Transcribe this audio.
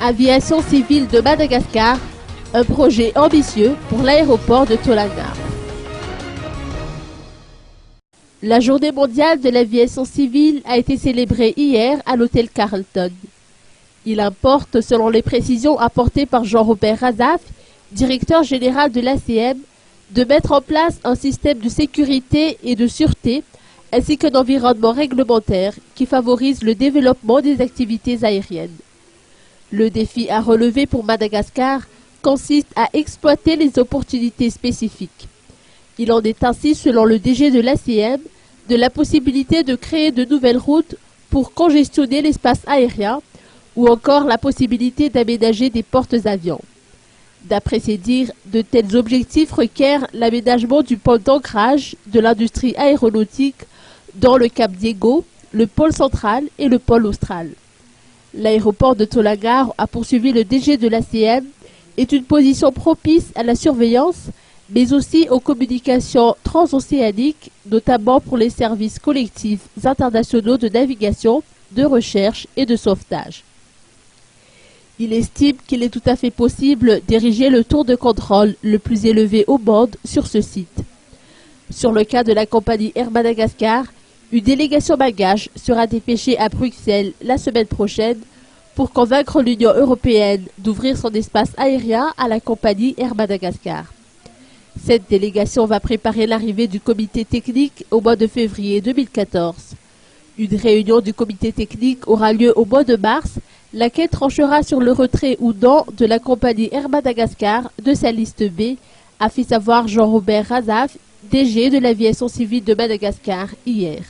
Aviation civile de Madagascar, un projet ambitieux pour l'aéroport de Tolaga. La journée mondiale de l'aviation civile a été célébrée hier à l'hôtel Carlton. Il importe, selon les précisions apportées par Jean-Robert Razaf, directeur général de l'ACM, de mettre en place un système de sécurité et de sûreté, ainsi qu'un environnement réglementaire qui favorise le développement des activités aériennes. Le défi à relever pour Madagascar consiste à exploiter les opportunités spécifiques. Il en est ainsi, selon le DG de l'ACM, de la possibilité de créer de nouvelles routes pour congestionner l'espace aérien ou encore la possibilité d'aménager des portes-avions. D'après ses dires, de tels objectifs requièrent l'aménagement du pôle d'ancrage de l'industrie aéronautique dans le Cap Diego, le pôle central et le pôle austral. L'aéroport de Tolaga, a poursuivi le DG de l'ACM, est une position propice à la surveillance, mais aussi aux communications transocéaniques, notamment pour les services collectifs internationaux de navigation, de recherche et de sauvetage. Il estime qu'il est tout à fait possible d'ériger le tour de contrôle le plus élevé au monde sur ce site. Sur le cas de la compagnie Air Madagascar, une délégation malgache sera dépêchée à Bruxelles la semaine prochaine pour convaincre l'Union européenne d'ouvrir son espace aérien à la compagnie Air Madagascar. Cette délégation va préparer l'arrivée du comité technique au mois de février 2014. Une réunion du comité technique aura lieu au mois de mars, laquelle tranchera sur le retrait ou non de la compagnie Air Madagascar de sa liste B, a fait savoir Jean-Robert Razaf, DG de l'aviation civile de Madagascar, hier.